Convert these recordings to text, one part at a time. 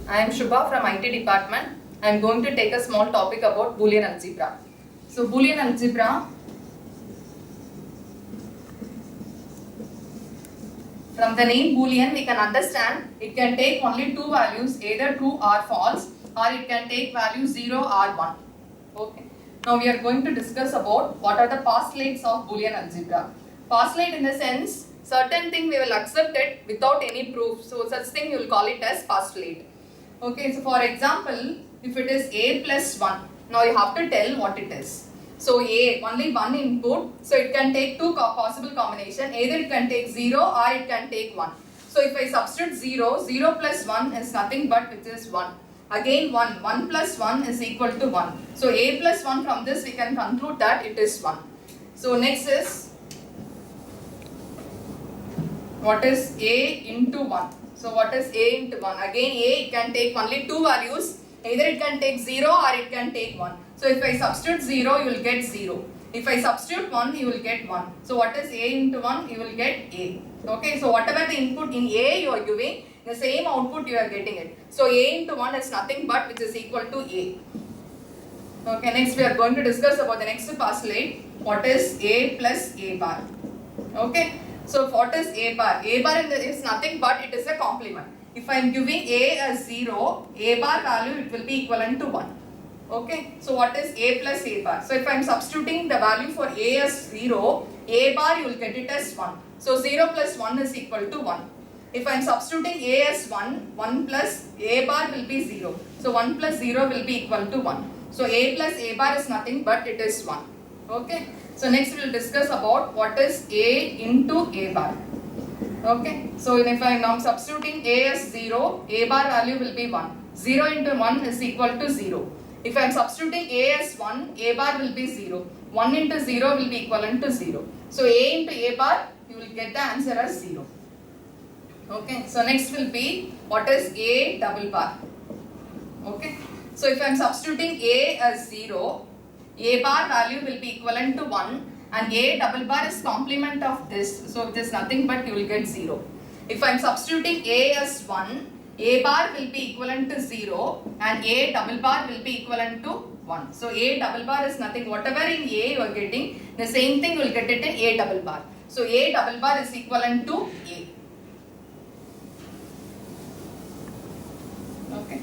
I am Shubha from IT department. I am going to take a small topic about Boolean algebra. So Boolean algebra, from the name Boolean we can understand it can take only two values, either true or false, or it can take value 0 or 1. Okay. Now we are going to discuss about what are the postulates of Boolean algebra. Postulate in the sense certain thing we will accept it without any proof. So such thing you will call it as postulate. Okay, so for example, if it is a plus 1, now you have to tell what it is. So a, only one input, so it can take two possible combination, either it can take 0 or it can take 1. So if I substitute 0, 0 plus 1 is nothing but which is 1. Again 1, 1 plus 1 is equal to 1. So a plus 1, from this we can conclude that it is 1. So next is, what is a into 1? So what is a into 1? Again a, it can take only two values, either it can take 0 or it can take 1. So if I substitute 0, you will get 0. If I substitute 1, you will get 1. So what is a into 1? You will get a. Okay, so whatever the input in a you are giving, the same output you are getting it. So a into 1 is nothing but which is equal to a. Okay, next we are going to discuss about the next postulate. What is a plus a bar? Okay, so what is a bar? A bar is nothing but it is a complement. If I am giving a as 0, a bar value it will be equivalent to 1. Okay, so what is a plus a bar? So if I am substituting the value for a as 0, a bar you will get it as 1. So 0 plus 1 is equal to 1. If I am substituting a as 1, 1 plus a bar will be 0. So 1 plus 0 will be equal to 1. So a plus a bar is nothing but it is 1. Okay, so next we will discuss about what is a into a bar. Okay, so if I am now substituting a as 0, a bar value will be 1. 0 into 1 is equal to 0. If I am substituting a as 1, a bar will be 0. 1 into 0 will be equivalent to 0. So a into a bar, you will get the answer as 0. Okay, so next will be what is a double bar. Okay, so if I am substituting a as 0, a bar value will be equivalent to 1 and a double bar is complement of this. So it is nothing but you will get 0. If I am substituting a as 1, a bar will be equivalent to 0 and a double bar will be equivalent to 1. So a double bar is nothing, whatever in a you are getting, the same thing you will get it in a double bar. So a double bar is equivalent to a. Okay.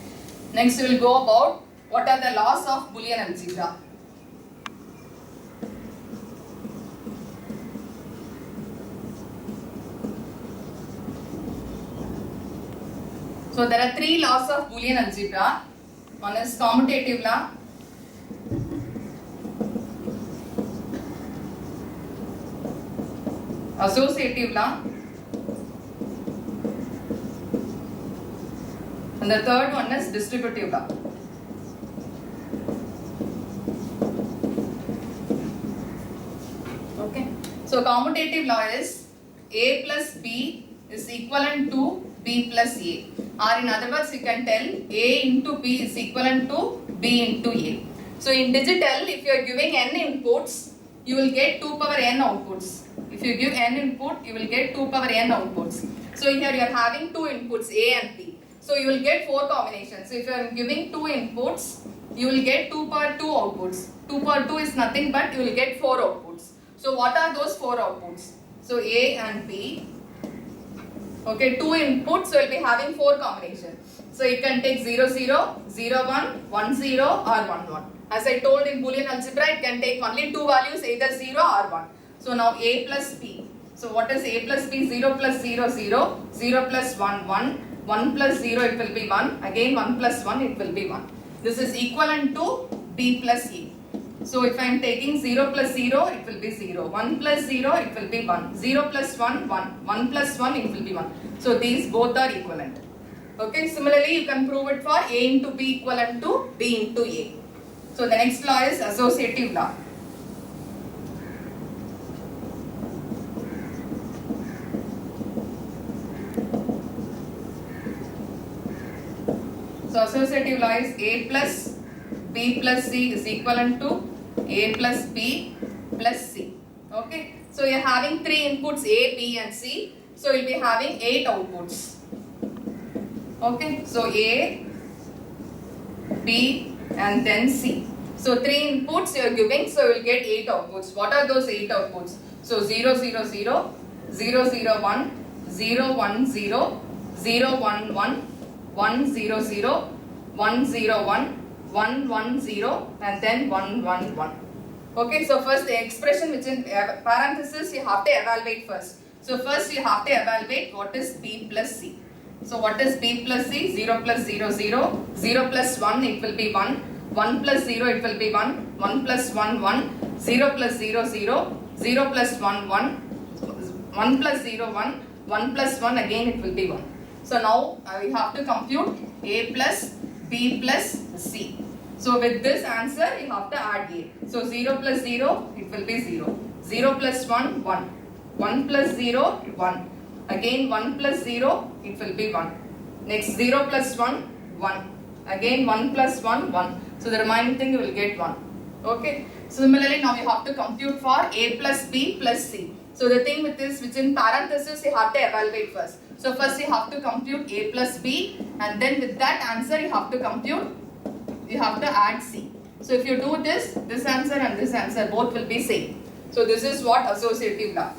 Next we will go about what are the laws of Boolean algebra. So there are three laws of Boolean algebra. One is commutative law, associative law, and the third one is distributive law. Okay. So commutative law is a plus b is equivalent to b plus a. Or in other words, you can tell a into b is equivalent to b into a. So in digital, if you are giving n inputs, you will get 2 power n outputs. If you give n input, you will get 2 power n outputs. So here you are having two inputs, a and b. So you will get 4 combinations. So if you are giving 2 inputs, you will get 2 power 2 outputs. 2 power 2 is nothing but you will get 4 outputs. So what are those 4 outputs? So a and b. Okay, 2 inputs, so you will be having 4 combinations. So you can take 0, 0, 0, 1, 1, 0 or 1, 1. As I told in Boolean algebra, it can take only two values, either 0 or 1. So now a plus b. So what is a plus b? 0 plus 0, 0, 0 plus 1, 1, 1 plus 0 it will be 1, again 1 plus 1 it will be 1. This is equivalent to b plus a. So if I am taking 0 plus 0, it will be 0. 1 plus 0, it will be 1. 0 plus 1, 1. 1 plus 1, it will be 1. So these both are equivalent. Okay, similarly you can prove it for a into b equivalent to b into a. So the next law is associative law. So associative law is a plus b plus c is equivalent to a plus b plus c. Okay, so you are having 3 inputs a, b and c. So you will be having 8 outputs. Okay, so a, B and then C. So 3 inputs you are giving, so you will get 8 outputs. What are those 8 outputs? So 0, 0, 0, 0, 0, 1, 0, 1, 0, 0, 1, 1, 1, 0, 0, 1, 0, 1, 1, 1, 0 and then 1, 1, 1. Okay, so first the expression which in parenthesis you have to evaluate first. So first you have to evaluate what is B plus C. So what is B plus C? 0 plus 0, 0, 0 plus 1 it will be 1, 1 plus 0 it will be 1, 1 plus 1, 1, 0 plus 0, 0, 0 plus 1, 1, 1 plus 0, 1, 1 plus 1 again it will be 1. So now we have to compute A plus B plus C. So with this answer you have to add A. So 0 plus 0 it will be 0, 0 plus 1, 1, 1 plus 0, 1, again 1 plus 0 it will be 1, next 0 plus 1, 1, again 1 plus 1, 1. So the remaining thing you will get 1. Okay. Similarly now you have to compute for A plus B plus C. So the thing with this which in parenthesis you have to evaluate first. So first you have to compute A plus B and then with that answer you have to compute, you have to add C. So if you do this answer and this answer both will be same. So this is what associative law.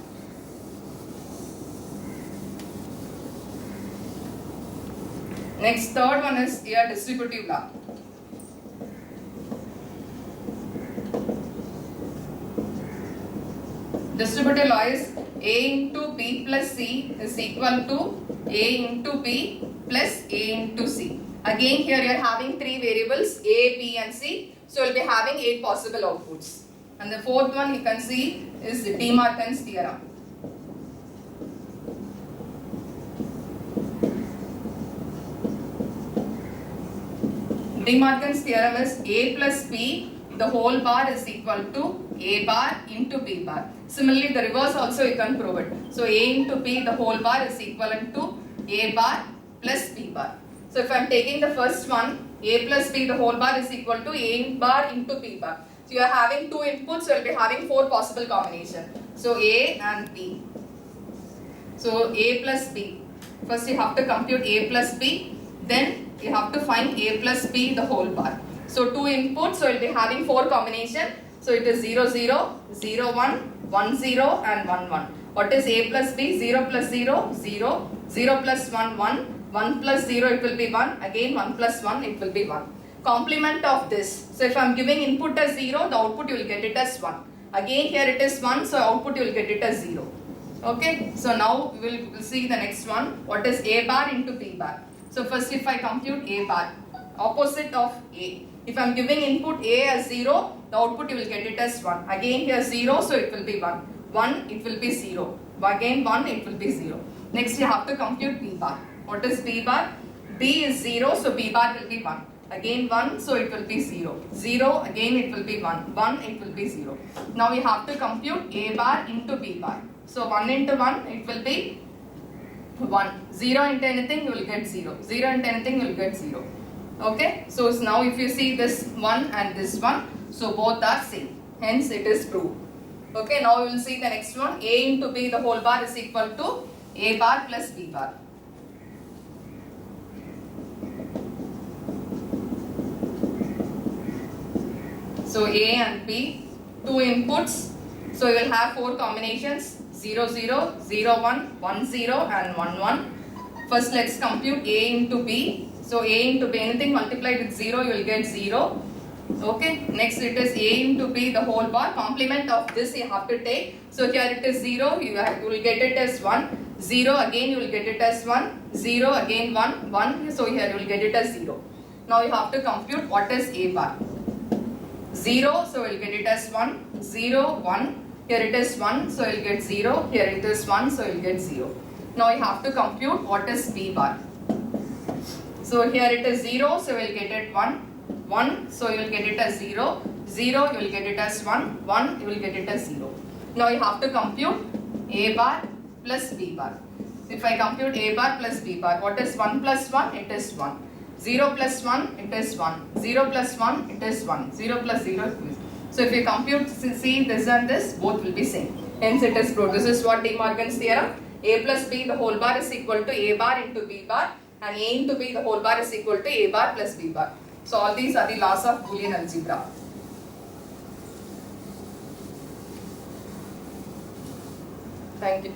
Next third one is here distributive law. Distributive law is A into B plus C is equal to A into B plus A into C. Again here you are having 3 variables A, B and C. So you will be having 8 possible outputs. And the fourth one you can see is De Morgan's theorem. De Morgan's theorem is A plus B the whole bar is equal to A bar into B bar. Similarly the reverse also you can prove it. So A into B the whole bar is equivalent to A bar plus B bar. So if I am taking the first one, A plus B the whole bar is equal to A bar into B bar. So you are having 2 inputs, so you will be having 4 possible combinations. So A and B. So A plus B. First you have to compute A plus B, then you have to find A plus B the whole bar. So 2 inputs, so you will be having 4 combinations. So it is 0, 0, 0, 1, 1, 0 and 1, 1. What is A plus B? 0 plus 0, 0, 0 plus 1, 1, 1 plus 0 it will be 1, again 1 plus 1 it will be 1. Complement of this. So if I am giving input as 0, the output you will get it as 1. Again here it is 1, so output you will get it as 0. Okay, so now we will see the next one. What is A bar into B bar? So first if I compute A bar, opposite of A. If I am giving input A as 0, the output you will get it as 1. Again here 0, so it will be 1. 1 it will be 0. Again 1 it will be 0. Next you have to compute B bar. What is B bar? B is 0, so B bar will be 1. Again 1, so it will be 0. 0, again it will be 1. 1, it will be 0. Now we have to compute A bar into B bar. So 1 into 1, it will be 1. 0 into anything, you will get 0. 0 into anything, you will get 0. Okay, so now if you see this one and this one, so both are same. Hence it is proved. Okay, now we will see the next one. A into B the whole bar is equal to A bar plus B bar. So A and B, 2 inputs. So you will have 4 combinations 0, 0, 0, 1, 1, 0 and 1, 1. First let's compute A into B. So A into B, anything multiplied with 0 you will get 0. Okay, next it is A into B the whole bar. Complement of this you have to take. So here it is 0, you will get it as 1. 0 again you will get it as 1. 0 again 1, 1. So here you will get it as 0. Now you have to compute what is A bar. 0, so we will get it as 1, 0, 1, here it is 1, so you will get 0, here it is 1, so you will get 0. Now you have to compute what is B bar. So here it is 0, so we will get it 1, 1, so you will get it as 0, 0, you will get it as 1, 1, you will get it as 0. Now you have to compute A bar plus B bar. If I compute A bar plus B bar, what is 1 plus 1? It is 1. 0 plus 1, it is 1. 0 plus 1, it is 1. 0 plus 0 is. So if you compute, see this and this, both will be same. Hence it is proved. This is what De Morgan's theorem. A plus B the whole bar is equal to A bar into B bar, and A into B the whole bar is equal to A bar plus B bar. So all these are the laws of Boolean algebra. Thank you.